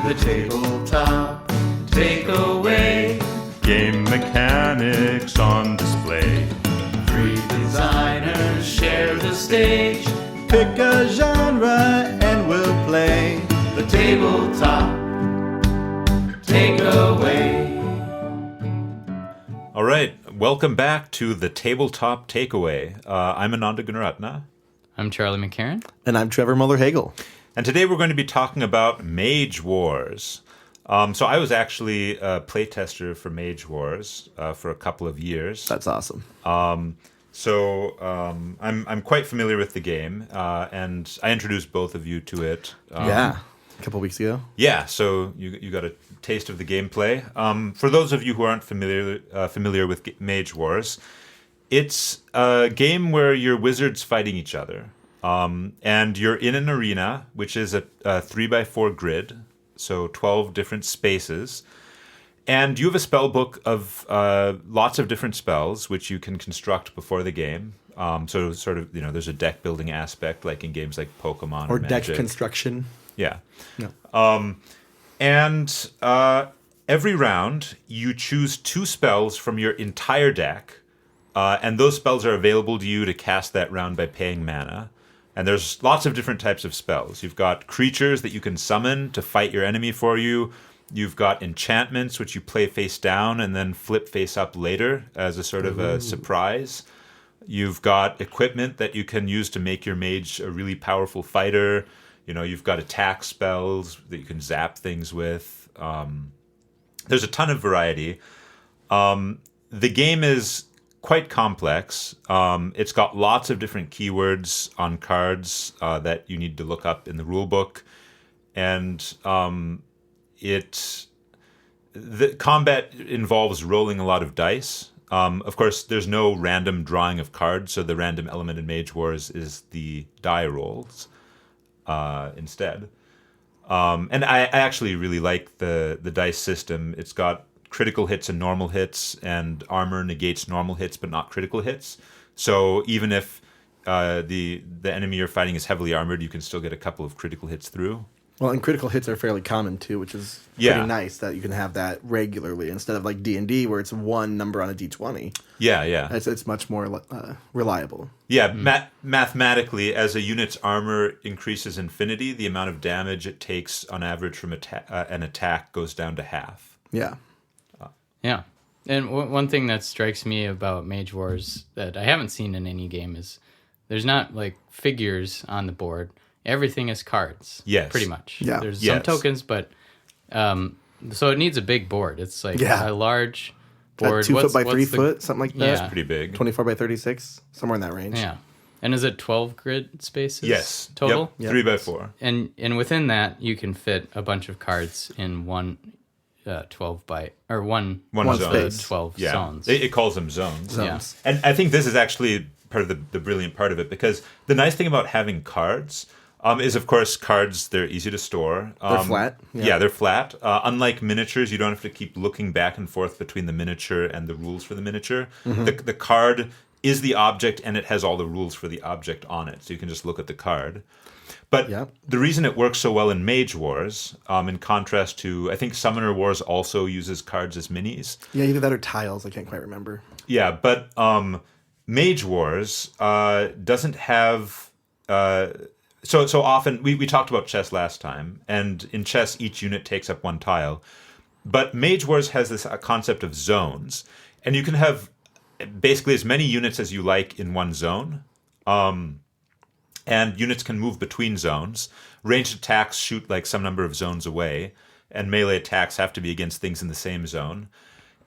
The tabletop takeaway. Game mechanics on display. Three designers share the stage. Pick a genre and we'll play. The tabletop takeaway. All right, welcome back to the Tabletop Takeaway. I'm Ananda Gunaratna. I'm Charlie McCarran. And I'm Trevor Muller-Hagel. And today we're going to be talking about Mage Wars. So I was actually a playtester for Mage Wars for a couple of years. That's awesome. I'm quite familiar with the game, and I introduced both of you to it. A couple weeks ago. Yeah, so you got a taste of the gameplay. For those of you who aren't familiar with Mage Wars, it's a game where you're wizards fighting each other. And you're in an arena, which is a 3x4 grid, so 12 different spaces. And you have a spell book of lots of different spells, which you can construct before the game. So sort of, there's a deck building aspect, like in games like Pokemon or deck Magic. construction. Yeah. No. And every round, you choose 2 spells from your entire deck. And those spells are available to you to cast that round by paying mana. And there's lots of different types of spells. You've got creatures that you can summon to fight your enemy for you. You've got enchantments, which you play face down and then flip face up later as a sort of a surprise. You've got equipment that you can use to make your mage a really powerful fighter. You've got attack spells that you can zap things with. There's a ton of variety. The game is quite complex. It's got lots of different keywords on cards that you need to look up in the rule book. And the combat involves rolling a lot of dice. Of course, there's no random drawing of cards, so the random element in Mage Wars is the die rolls instead. And I actually really like the dice system. It's got critical hits and normal hits, and armor negates normal hits but not critical hits. So even if the enemy you're fighting is heavily armored, you can still get a couple of critical hits through. Well, and critical hits are fairly common too, which is pretty nice that you can have that regularly instead of like D&D where it's one number on a D20. Yeah. It's much more reliable. Yeah, mathematically, as a unit's armor increases infinity, the amount of damage it takes on average from an attack goes down to half. Yeah. Yeah. And one thing that strikes me about Mage Wars that I haven't seen in any game is there's not like figures on the board. Everything is cards. Yes. Pretty much. Yeah. There's some tokens, but so it needs a big board. It's like a large board. 2 foot by 3 foot, something like that. Yeah. That's pretty big. 24 by 36, somewhere in that range. Yeah. And is it 12 grid spaces? Yes. Total? Yep. 3x4. And within that, you can fit a bunch of cards in one 12 by, or one zone. Space. 12 Yeah. zones. It calls them zones. Yeah. And I think this is actually part of the brilliant part of it, because the nice thing about having cards is, of course, cards, they're easy to store. They're flat. Yeah, they're flat. Unlike miniatures, you don't have to keep looking back and forth between the miniature and the rules for the miniature. Mm-hmm. The card is the object, and it has all the rules for the object on it, so you can just look at the card. But the reason it works so well in Mage Wars, in contrast to, I think Summoner Wars also uses cards as minis. Yeah, either that or tiles. I can't quite remember. Yeah, but Mage Wars doesn't have... So often, we talked about chess last time, and in chess, each unit takes up 1 tile. But Mage Wars has this concept of zones, and you can have basically as many units as you like in one zone. And units can move between zones. Ranged attacks shoot like some number of zones away, and melee attacks have to be against things in the same zone.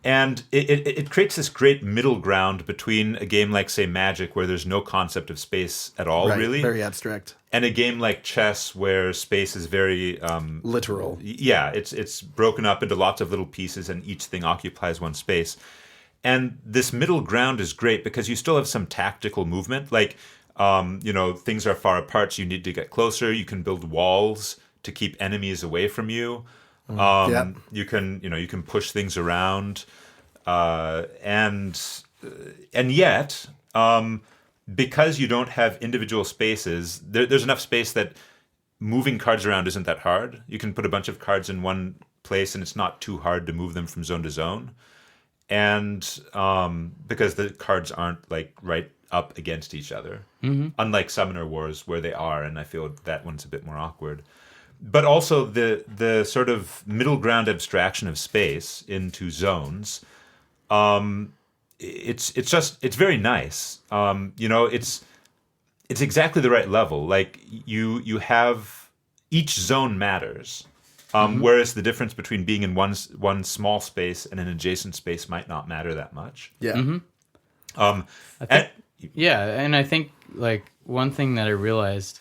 And it creates this great middle ground between a game like, say, Magic, where there's no concept of space at all, really. Very abstract. And a game like chess, where space is very... literal. Yeah, it's broken up into lots of little pieces, and each thing occupies one space. And this middle ground is great because you still have some tactical movement. Like, things are far apart, so you need to get closer. You can build walls to keep enemies away from you. You can push things around, and yet, because you don't have individual spaces, there's enough space that moving cards around isn't that hard. You can put a bunch of cards in one place, and it's not too hard to move them from zone to zone. And because the cards aren't like right up against each other, unlike Summoner Wars where they are, and I feel that one's a bit more awkward. But also the sort of middle ground abstraction of space into zones, it's very nice. It's exactly the right level. Like you have each zone matters. Whereas the difference between being in one small space and an adjacent space might not matter that much. Yeah. And I think like one thing that I realized,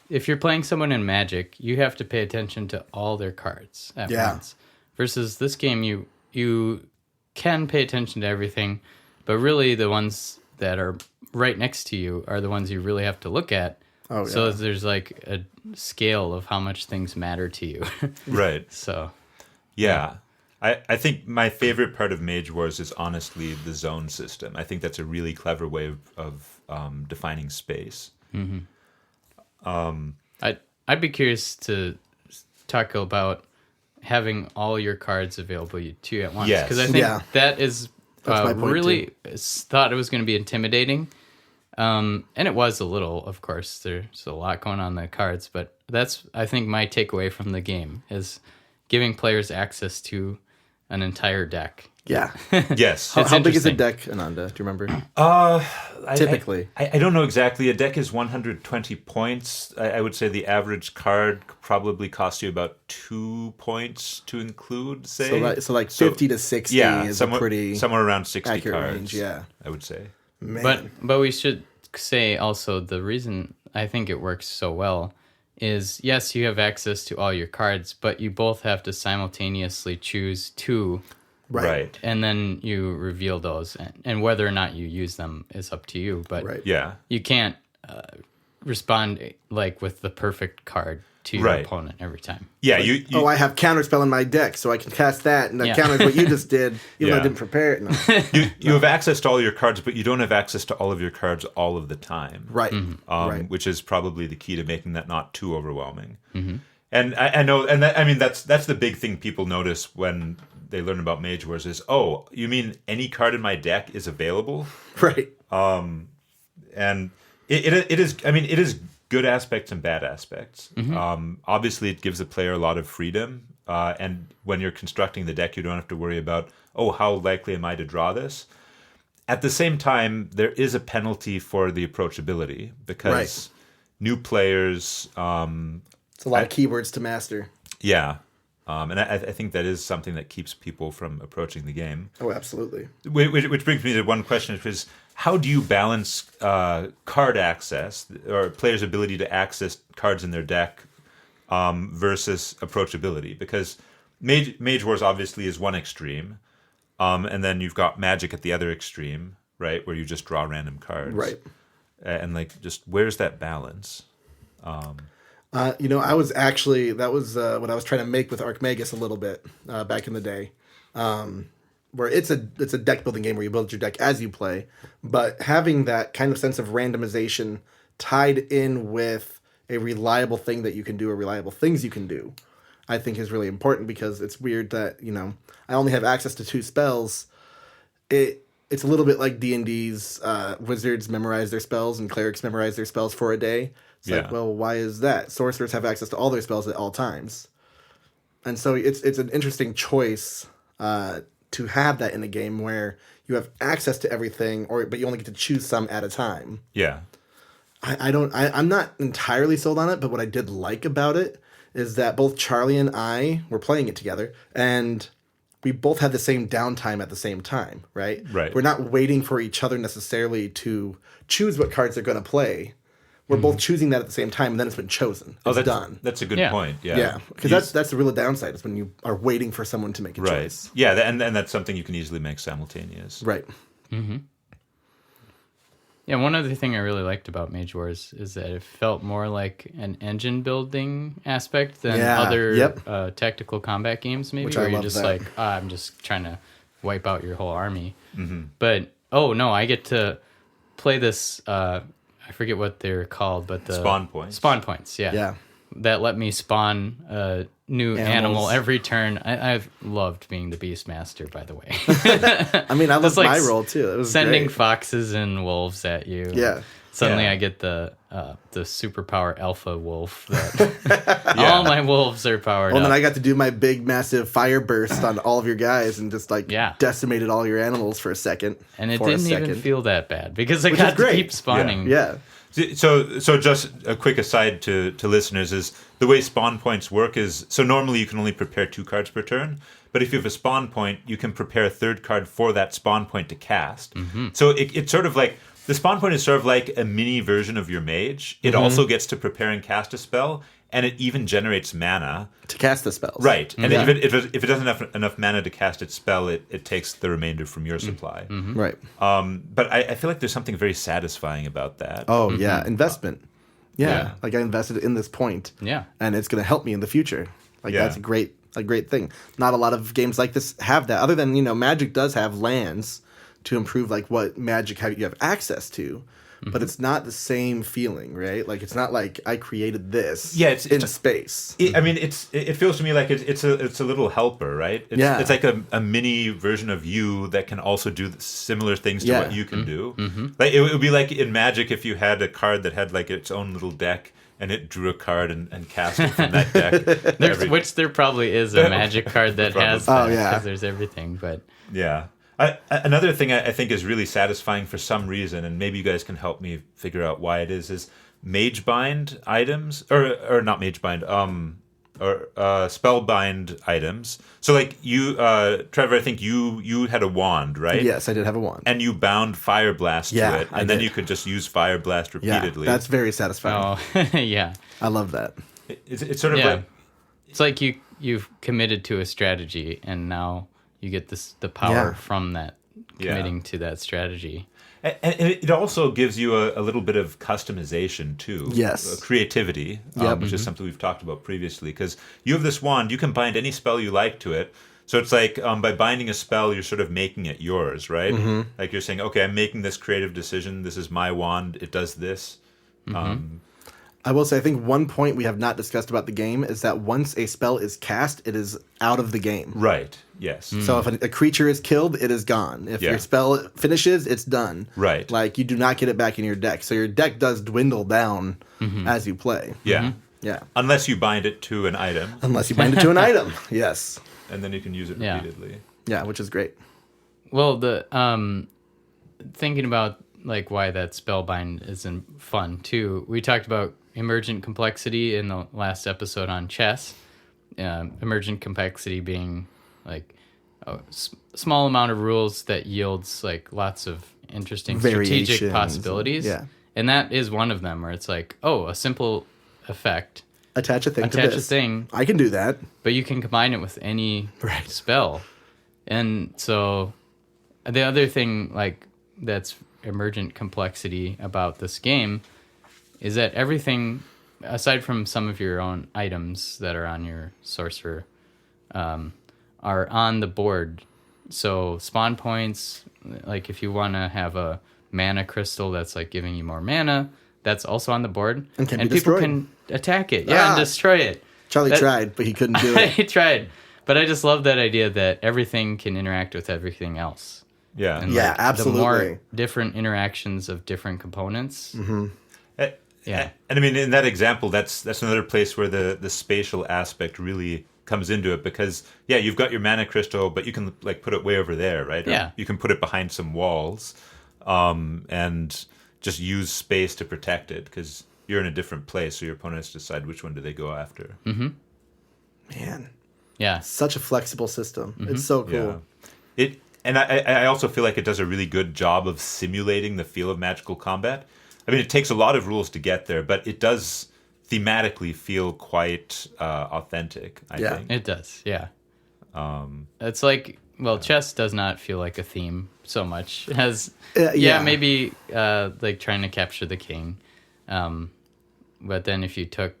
if you're playing someone in Magic, you have to pay attention to all their cards at once. Versus this game, you can pay attention to everything, but really the ones that are right next to you are the ones you really have to look at. Oh, yeah. So there's like a scale of how much things matter to you. Right. So, yeah. I think my favorite part of Mage Wars is honestly the zone system. I think that's a really clever way of defining space. I'd be curious to talk about having all your cards available to you at once. Yes. Because I think that is really too. Thought it was going to be intimidating. And it was a little, of course. There's a lot going on in the cards, but that's, I think, my takeaway from the game is giving players access to an entire deck. Yeah. Yes. How big is a deck, Ananda? Do you remember? Typically. I don't know exactly. A deck is 120 points. I would say the average card probably costs you about 2 points to include, say. So like 50 to 60 is a pretty somewhere around 60 accurate cards. range, yeah. I would say. Man. But we should say also the reason I think it works so well is, yes, you have access to all your cards, but you both have to simultaneously choose two. Right. And then you reveal those, and whether or not you use them is up to you. But you can't respond like with the perfect card to your opponent every time. Yeah, like, I have Counterspell in my deck, so I can cast that, and that counters what you just did, even though I didn't prepare it. No. You have access to all your cards, but you don't have access to all of your cards all of the time. Right. Which is probably the key to making that not too overwhelming. And I know, and that, I mean, that's the big thing people notice when they learn about Mage Wars is, oh, you mean any card in my deck is available? Right. And it is, I mean, it is good aspects and bad aspects. Obviously, it gives the player a lot of freedom. And when you're constructing the deck, you don't have to worry about, oh, how likely am I to draw this? At the same time, there is a penalty for the approachability because new players... it's a lot of keywords to master. Yeah. And I think that is something that keeps people from approaching the game. Oh, absolutely. Which brings me to one question, which is, how do you balance card access or players' ability to access cards in their deck versus approachability? Because Mage Wars obviously is one extreme, and then you've got Magic at the other extreme, right, where you just draw random cards. Right. And like, just where's that balance? I was actually, that was what I was trying to make with Archmagus a little bit back in the day, where it's a deck building game where you build your deck as you play, but having that kind of sense of randomization tied in with a reliable thing that you can do or reliable things you can do, I think is really important, because it's weird that, I only have access to 2 spells. It's a little bit like D&D's wizards memorize their spells and clerics memorize their spells for a day. It's like, well, why is that? Sorcerers have access to all their spells at all times. And so it's an interesting choice to have that in a game where you have access to everything, but you only get to choose some at a time. Yeah. I'm not entirely sold on it, but what I did like about it is that both Charlie and I were playing it together, and we both had the same downtime at the same time, right? Right. We're not waiting for each other necessarily to choose what cards they're going to play. We're both choosing that at the same time, and then it's been chosen. It's done. That's a good point. Yeah. Yeah, because that's the real downside, is when you are waiting for someone to make a choice. Yeah, and that's something you can easily make simultaneous. Right. Yeah, one other thing I really liked about Mage Wars is that it felt more like an engine building aspect than other tactical combat games, maybe, where you're just like, I'm just trying to wipe out your whole army. But, I get to play this... I forget what they're called, but the... Spawn points. Spawn points, yeah. Yeah. that let me spawn a new animal every turn. I've loved being the Beastmaster, by the way. I mean, I love Just, like, my role too. It was sending great. foxes and wolves at you. Yeah. Suddenly Yeah. I get the superpower alpha wolf. That all my wolves are powered Well, up. then I got to do my big, massive fire burst on all of your guys and just like decimated all your animals for a second. And it for a didn't even second. feel that bad because I Which got is great. to keep spawning. Yeah. So just a quick aside to listeners is the way spawn points work is, so normally you can only prepare 2 cards per turn, but if you have a spawn point, you can prepare a 3rd card for that spawn point to cast. So it's sort of like, the spawn point is sort of like a mini version of your mage. It also gets to prepare and cast a spell, and it even generates mana. To cast the spells. Right. And if it doesn't have enough mana to cast its spell, it takes the remainder from your supply. Right. But I feel like there's something very satisfying about that. Oh, yeah. Investment. Yeah. Yeah. Like I invested in this point. Yeah. And it's going to help me in the future. Like Yeah. that's a great thing. Not a lot of games like this have that. Other than, Magic does have lands to improve like what Magic you have access to. But it's not the same feeling, right? Like it's not like I created this in space. It feels to me like it's a little helper, right? It's like a mini version of you that can also do similar things to what you can do. Like it would be like in Magic if you had a card that had like its own little deck and it drew a card and cast it from that deck. Which there probably is a Magic card that has that, because there's everything. But yeah. Another thing I think is really satisfying for some reason, and maybe you guys can help me figure out why it is Magebind items, or not Magebind, or Spellbind items. So like you, Trevor, I think you had a wand, right? Yes, I did have a wand. And you bound Fire Blast to it, and then you could just use Fire Blast repeatedly. Yeah, that's very satisfying. oh yeah, I love that. It's sort of like... It's like you've committed to a strategy, and now you get the power from that committing to that strategy. And it also gives you a little bit of customization too. Yes. Creativity, which is something we've talked about previously. Because you have this wand, you can bind any spell you like to it. So it's like by binding a spell, you're sort of making it yours, right? Like you're saying, okay, I'm making this creative decision. This is my wand. It does this. I will say, I think one point we have not discussed about the game is that once a spell is cast, it is out of the game. Right. Yes. So if a creature is killed, it is gone. If your spell finishes, it's done. Right. Like, you do not get it back in your deck. So your deck does dwindle down as you play. Yeah. Yeah. Unless you bind it to an item, Unless you bind it to an item. Yes. and then you can use it repeatedly. Yeah, which is great. Well, the thinking about like why that spellbind isn't fun too. We talked about emergent complexity in the last episode on chess. Emergent complexity being like a small amount of rules that yields like lots of interesting strategic Variations. possibilities. Yeah. And that is one of them where it's like, oh, a simple effect. Attach a thing to Attach this. a thing. I can do that. But you can combine it with any spell. And so the other thing like that's emergent complexity about this game is that everything, aside from some of your own items that are on your sorcerer, are on the board. So spawn points, like if you want to have a mana crystal that's like giving you more mana, that's also on the board. And can be people destroyed. can attack it. Yeah, and destroy it. Charlie tried, but he couldn't do it. I tried. But I just love that idea that everything can interact with everything else. Yeah. And Yeah, like, absolutely. The more different interactions of different components. Yeah. And I mean, in that example, that's another place where the spatial aspect really comes into it because, you've got your mana crystal, but you can like put it way over there, right? Or you can put it behind some walls and just use space to protect it because you're in a different place, so your opponent has to decide which one do they go after. Man. Yeah. Such a flexible system. It's so cool. Yeah. And I also feel like it does a really good job of simulating the feel of magical combat. I mean, it takes a lot of rules to get there, but it does thematically feel quite authentic, I think. It does, yeah. It's like, well, chess does not feel like a theme so much as, maybe like trying to capture the king. But then if you took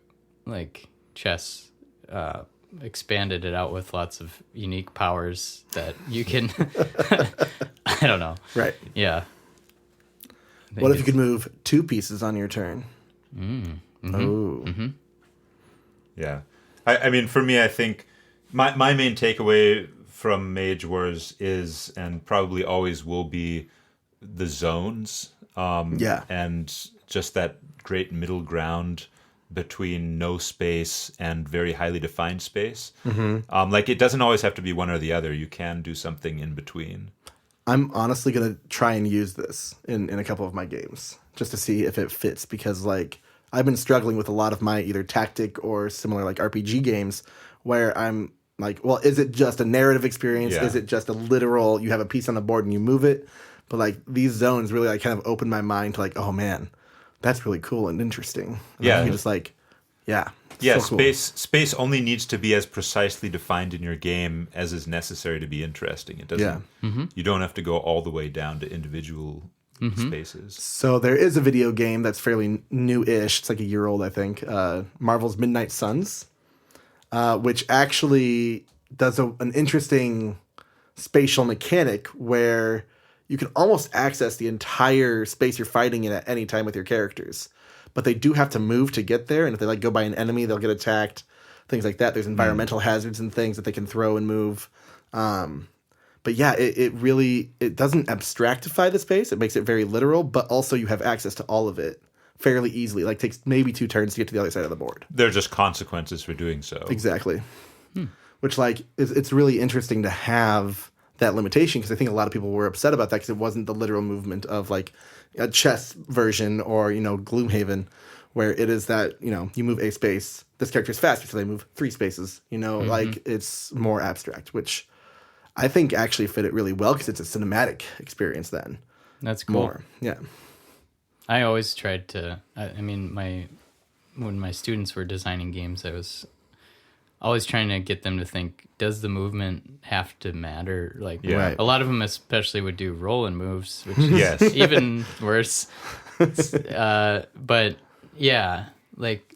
like chess, expanded it out with lots of unique powers that you can, I don't know. Right. Yeah. What if you could move 2 pieces on your turn? Oh. Yeah. I mean, for me, I think my main takeaway from Mage Wars is, and probably always will be, the zones. And just that great middle ground between no space and very highly defined space. Like, it doesn't always have to be one or the other. You can do something in between. I'm honestly going to try and use this in a couple of my games just to see if it fits, because like I've been struggling with a lot of my either tactic or similar like RPG games where I'm like, well, is it just a narrative experience? Yeah. Is it just a literal, you have a piece on the board and you move it? But like these zones really like kind of open my mind to like, oh man, that's really cool and interesting. And Yeah. you just like, yeah. Yeah, so cool. space only needs to be as precisely defined in your game as is necessary to be interesting. It doesn't. You don't have to go all the way down to individual spaces. So there is a video game that's fairly new-ish. It's like a year old, I think. Marvel's Midnight Suns, which actually does an interesting spatial mechanic where you can almost access the entire space you're fighting in at any time with your characters. But they do have to move to get there, and if they like go by an enemy, they'll get attacked. Things like that. There's environmental hazards and things that they can throw and move. But yeah, it really doesn't abstractify the space. It makes it very literal, but also you have access to all of it fairly easily. Like takes maybe 2 turns to get to the other side of the board. There are just consequences for doing so. Exactly. Which like it's really interesting to have that limitation, because I think a lot of people were upset about that because it wasn't the literal movement of like a chess version or, Gloomhaven, where it is that, you move a space, this character's fast, so they move 3 spaces, like it's more abstract, which I think actually fit it really well because it's a cinematic experience then. That's cool. More. Yeah. I always tried to, when my students were designing games, I was always trying to get them to think, does the movement have to matter? Like, Right. a lot of them especially would do roll and moves, which is Yes. even worse. But yeah, like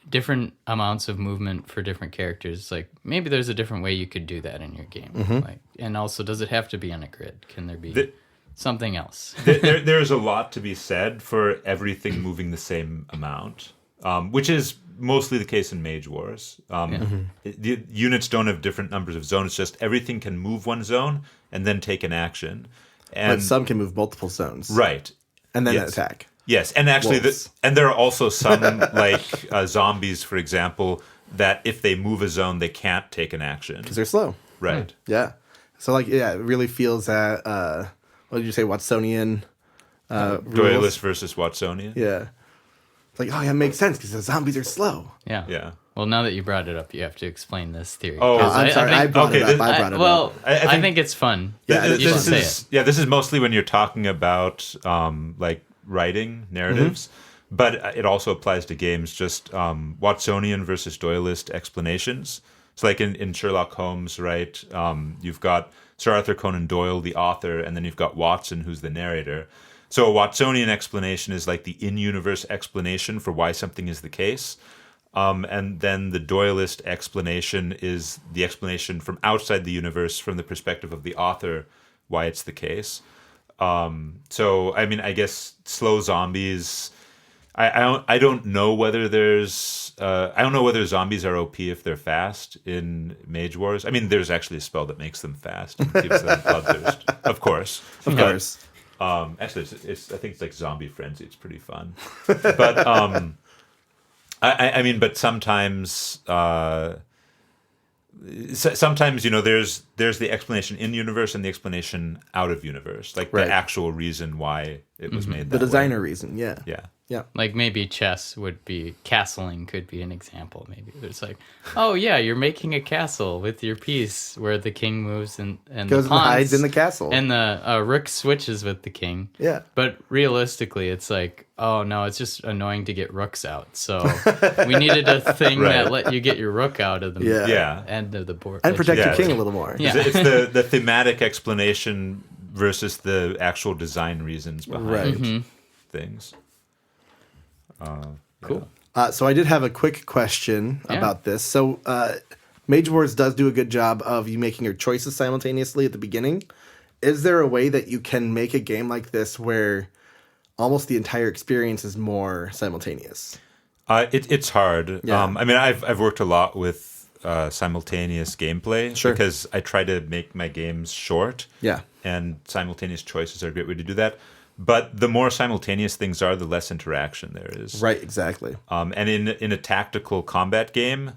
different amounts of movement for different characters. Like maybe there's a different way you could do that in your game. Like, and also, does it have to be on a grid? Can there be something else? There's a lot to be said for everything moving the same amount, which is mostly the case in Mage Wars. The units don't have different numbers of zones. It's just everything can move one zone and then take an action. And But some can move multiple zones. right. And then Yes. attack. Yes, and actually, Wolves. and there are also some like zombies, for example, that if they move a zone, they can't take an action. Because they're slow. Right. Yeah. So like, yeah, it really feels that, what did you say, Watsonian rules? Doyelist versus Watsonian. Yeah. It's like, oh yeah, it makes sense because the zombies are slow. Yeah. Yeah. Well, now that you brought it up, you have to explain this theory. Oh, 'Cause I'm sorry, I think- brought it okay, up. I brought it well, up. I think it's fun. Yeah, it's you fun. should say it. This is mostly when you're talking about like writing narratives, but it also applies to games. Just Watsonian versus Doyelist explanations. So, like in Sherlock Holmes, right? You've got Sir Arthur Conan Doyle, the author, and then you've got Watson, who's the narrator. So a Watsonian explanation is like the in-universe explanation for why something is the case. And then the Doyelist explanation is the explanation from outside the universe, from the perspective of the author, why it's the case. So, I mean, I guess slow zombies. I don't know whether there's. I don't know whether zombies are OP if they're fast in Mage Wars. I mean, there's actually a spell that makes them fast and gives them bloodthirst. Of course. Of course. Actually, it's I think it's like Zombie Frenzy. It's pretty fun. But I mean, but sometimes. Sometimes, you know, there's the explanation in universe and the explanation out of universe, like Right. the actual reason why it was made. The that designer way. reason, yeah. Yeah. Yeah. Like maybe chess would be, castling could be an example. Maybe there's like, oh yeah, you're making a castle with your piece where the king moves and Goes the and pawns, hides in the castle. and the rook switches with the king. Yeah. But realistically, it's like, oh no, it's just annoying to get rooks out. So we needed a thing Right. that let you get your rook out of the Yeah. Yeah. end of the board. And Let protect you- your Yeah. king a little more. Yeah. It's the thematic explanation versus the actual design reasons behind Right. things. Cool. So I did have a quick question Yeah. about this. So Mage Wars does do a good job of you making your choices simultaneously at the beginning. Is there a way that you can make a game like this where almost the entire experience is more simultaneous? It's hard. Yeah. I mean, I've worked a lot with simultaneous gameplay Sure. because I try to make my games short. Yeah. And simultaneous choices are a great way to do that. But the more simultaneous things are, the less interaction there is. Right, exactly. And in a tactical combat game,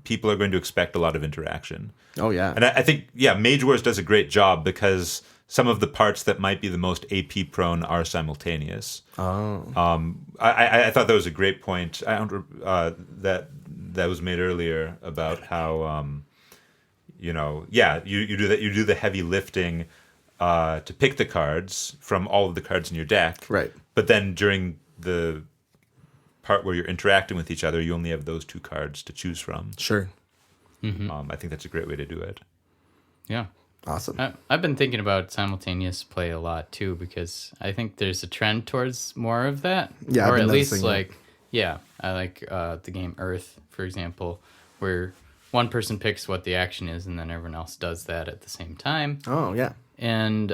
people are going to expect a lot of interaction. Oh, yeah. And I think, Mage Wars does a great job because some of the parts that might be the most AP prone are simultaneous. Oh. I thought that was a great point that was made earlier about how you do the heavy lifting to pick the cards from all of the cards in your deck. Right. But then during the part where you're interacting with each other, you only have those 2 cards to choose from. Sure. I think that's a great way to do it. Yeah. Awesome. I've been thinking about simultaneous play a lot too, because I think there's a trend towards more of that. Yeah, I've or been at least noticing that. I like the game Earth, for example, where one person picks what the action is and then everyone else does that at the same time. Oh, yeah. And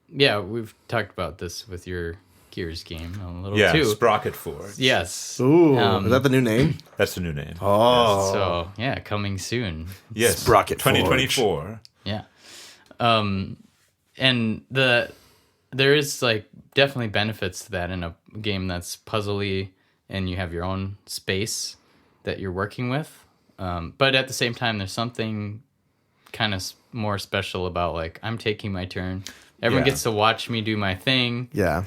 we've talked about this with your Gears game a little Yeah, too. Sprocket Forge. Yes. Ooh, is that the new name? That's the new name. Oh. So coming soon. Yes, Sprocket 2024. Yeah. And there is like definitely benefits to that in a game that's puzzly and you have your own space that you're working with. But at the same time, there's something kind of more special about like, I'm taking my turn. Everyone gets to watch me do my thing. Yeah.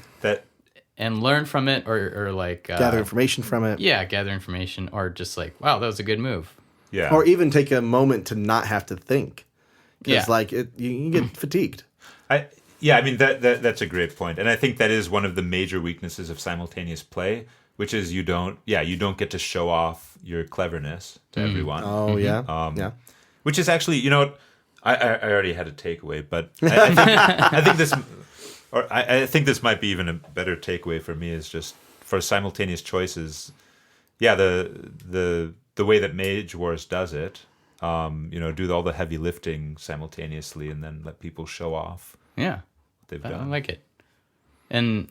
And learn from it or like... gather information from it. Yeah, gather information or just like, wow, that was a good move. Yeah. Or even take a moment to not have to think. Because you get fatigued. I mean that's a great point, and I think that is one of the major weaknesses of simultaneous play, which is you don't get to show off your cleverness to everyone. Oh, yeah. Yeah. Which is actually, you know what, I already had a takeaway, but I think this might be even a better takeaway for me is just for simultaneous choices. Yeah, the way that Mage Wars does it. Do all the heavy lifting simultaneously and then let people show off Yeah, what they've I done. like it. And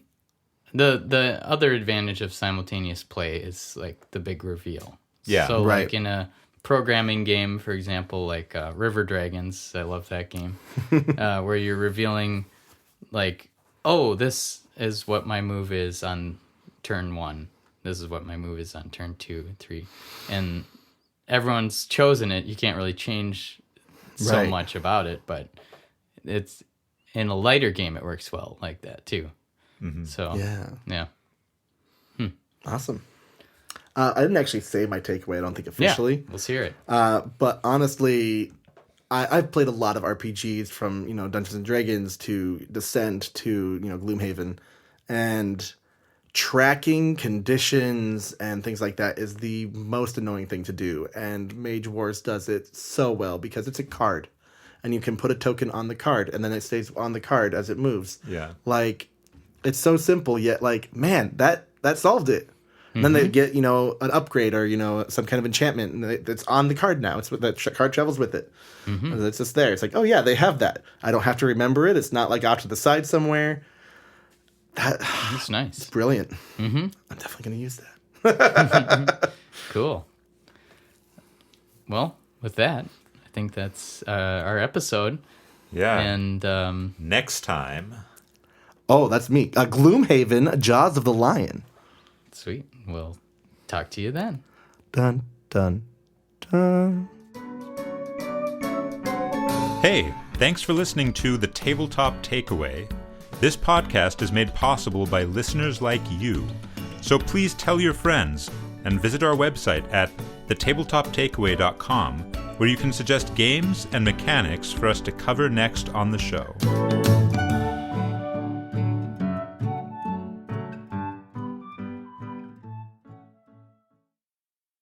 the other advantage of simultaneous play is like the big reveal. Yeah, So right. like in a programming game, for example, like River Dragons, I love that game, where you're revealing like, oh, this is what my move is on turn 1. This is what my move is on turn 2 and 3. And everyone's chosen it. You can't really change so Right. much about it, but it's in a lighter game. It works well like that too. So Yeah. yeah. Awesome. I didn't actually say my takeaway, I don't think officially. Yeah, let's hear it. But honestly, I've played a lot of RPGs from, Dungeons and Dragons to Descent to, Gloomhaven. And tracking conditions and things like that is the most annoying thing to do. And Mage Wars does it so well because it's a card. And you can put a token on the card and then it stays on the card as it moves. Yeah. Like, it's so simple, yet like, man, that solved it. And then they get, an upgrade or, some kind of enchantment, and it's on the card now. It's that card travels with it. And it's just there. It's like, oh yeah, they have that. I don't have to remember it. It's not like off to the side somewhere. That's nice. Brilliant. I'm definitely going to use that. Cool. Well, with that, I think that's our episode. Yeah. And Next time. Oh, that's me. Gloomhaven, Jaws of the Lion. sweet. We'll talk to you then. Dun, dun, dun. Hey, thanks for listening to The Tabletop Takeaway. This podcast is made possible by listeners like you. So please tell your friends and visit our website at thetabletoptakeaway.com, where you can suggest games and mechanics for us to cover next on the show.